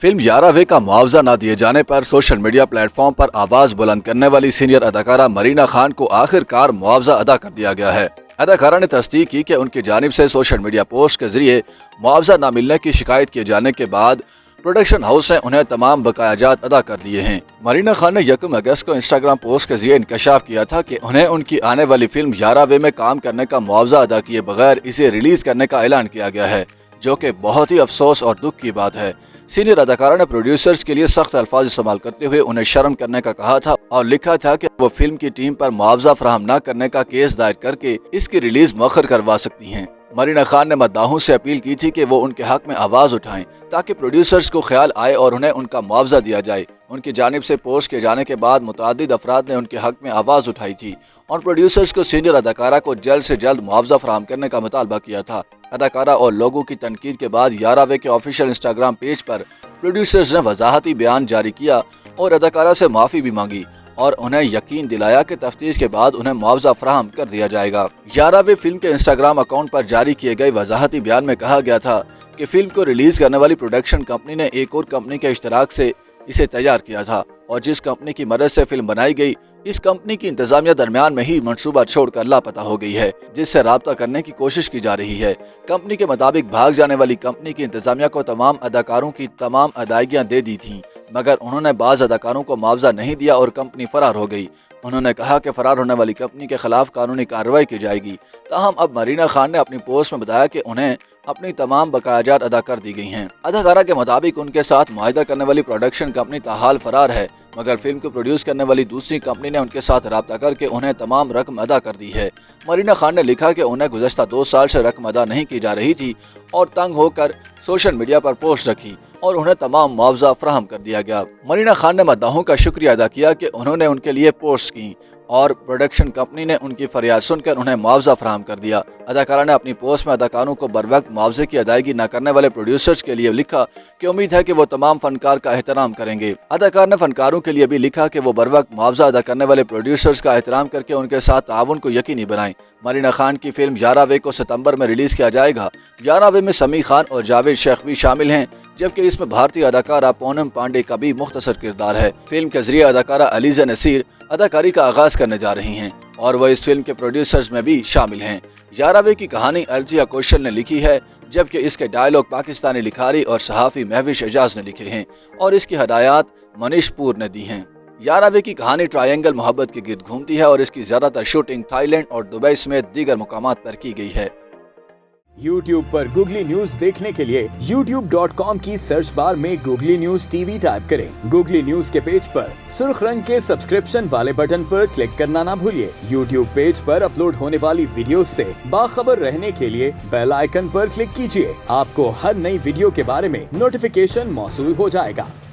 Film यारावे का मुआवजा न दिए जाने पर सोशल मीडिया प्लेटफॉर्म पर आवाज बुलंद करने वाली सीनियर अदाकारा मरीना खान को आखिरकार मुआवजा अदा कर दिया गया है। अदाकारा ने तस्दीक की कि उनकी जानिब से सोशल मीडिया पोस्ट के जरिए मुआवजा न मिलने की शिकायत किए जाने के बाद प्रोडक्शन हाउस ने उन्हें तमाम बकायाजात अदा कर दिए हैं। मरीना खान ने 1 अगस्त को इंस्टाग्राम पोस्ट के जरिए इंकशाफ किया था कि उन्हें उनकी आने वाली फिल्म यारावे में काम करने का मुआवजा अदा किए बगैर इसे रिलीज करने का ऐलान किया गया है, जो कि बहुत ही अफसोस और दुख की बात है। सीनियर अदाकारा ने प्रोड्यूसर्स के लिए सख्त अल्फाज इस्तेमाल करते हुए उन्हें शर्म करने का कहा था और लिखा था कि वो फिल्म की टीम पर मुआवजा फराहम न करने का केस दायर करके इसकी रिलीज मौखर करवा सकती हैं। मरीना खान ने मद्दाहों से अपील की थी कि वो उनके हक में आवाज उठाएं ताकि प्रोड्यूसर्स को ख्याल आए और उन्हें उनका मुआवजा दिया जाए। उनकी जानिब से पोस्ट किए जाने के बाद मुतअद्दिद अफराद ने उनके हक में आवाज उठाई थी और प्रोड्यूसर्स को सीनियर अदाकारा को जल्द से जल्द मुआवजा फराहम करने का मुतालबा किया था। अदाकारा और लोगों की तनकीद के बाद यारावे के ऑफिशियल इंस्टाग्राम पेज पर प्रोड्यूसर्स ने वजाहती बयान जारी किया और अदाकारा से माफी भी मांगी और उन्हें यकीन दिलाया कि तफ्तीश के बाद उन्हें मुआवजा फराहम कर दिया जाएगा। यारावे फिल्म के इंस्टाग्राम अकाउंट पर जारी किए गए वजाहती बयान में कहा गया था कि फिल्म को रिलीज करने वाली प्रोडक्शन कंपनी ने एक और कंपनी के इश्तराक से इसे तैयार किया था और जिस कंपनी की मदद से फिल्म बनाई गई, इस कंपनी की इंतजामिया दरमियान में ही मंसूबा छोड़कर लापता हो गई है, जिससे राब्ता करने की कोशिश की जा रही है। कंपनी के मुताबिक भाग जाने वाली कंपनी की इंतजामिया को तमाम अदाकारों की तमाम अदायगियां दे दी थीं, मगर उन्होंने बाज अदाकारों को मुआवजा नहीं दिया और कंपनी फरार हो गई। उन्होंने कहा कि फरार होने वाली कंपनी के खिलाफ कानूनी कार्रवाई की जाएगी। ताहम अब मरीना खान ने अपनी पोस्ट में बताया कि उन्हें अपनी तमाम बकायाजात अदा कर दी गई हैं। अदाकारा के मुताबिक उनके साथ मुआहिदा करने वाली प्रोडक्शन कंपनी ताहाल फरार है, मगर फिल्म को प्रोड्यूस करने वाली दूसरी कंपनी ने उनके साथ राब्ता करके उन्हें तमाम रकम अदा कर दी है। मरीना खान ने लिखा कि उन्हें गुज़श्ता 2 साल से रकम अदा नहीं की जा रही थी और तंग होकर सोशल मीडिया पर पोस्ट रखी और उन्हें तमाम मुआवजा फराहम कर दिया गया। मरीना खान ने मद्दाहों का शुक्रिया अदा किया कि उन्होंने उनके लिए पोस्ट की और प्रोडक्शन कंपनी ने उनकी फरियाद सुनकर उन्हें मुआवजा फराहम कर दिया। अदाकारा ने अपनी पोस्ट में अदाकारों को बरवक्त मुआवजे की अदायगी न करने वाले प्रोड्यूसर्स के लिए लिखा कि उम्मीद है कि वो तमाम फनकार का एहतराम करेंगे। अदाकार ने फनकारों के लिए भी लिखा कि वो बरवक्त मुआवजा अदा करने वाले प्रोड्यूसर्स का एहतराम करके उनके साथ ताउन को यकीनी बनाएं। मरीना खान की फिल्म यारावे को सितंबर में रिलीज किया जाएगा। यारावे में समी खान और जावेद शेख भी शामिल हैं, जबकि इसमें भारतीय अदाकारा पूनम पांडे का भी मुख्तसर किरदार है। फिल्म के जरिए अदाकारा अलीजा नसीर अदाकारी का आगाज करने जा रही हैं और वह इस फिल्म के प्रोड्यूसर्स में भी शामिल हैं। यारावे की कहानी अर्जिया कौशल ने लिखी है, जबकि इसके डायलॉग पाकिस्तानी लिखारी और सहाफ़ी महविश एजाज ने लिखे हैं और इसकी हदायत मनीष पूर ने दी हैं। यारावे की कहानी ट्रायंगल मोहब्बत के गिर्द घूमती है और इसकी ज्यादातर शूटिंग थाईलैंड और दुबई समेत दीगर मुकामात पर की गई है। YouTube पर गूगली न्यूज देखने के लिए youtube.com की सर्च बार में गूगली न्यूज टीवी टाइप करें। गूगली न्यूज के पेज पर सुर्ख रंग के सब्सक्रिप्शन वाले बटन पर क्लिक करना ना भूलिए। YouTube पेज पर अपलोड होने वाली वीडियोस से बाखबर रहने के लिए बेल आइकन पर क्लिक कीजिए। आपको हर नई वीडियो के बारे में नोटिफिकेशन मौसूल हो जाएगा।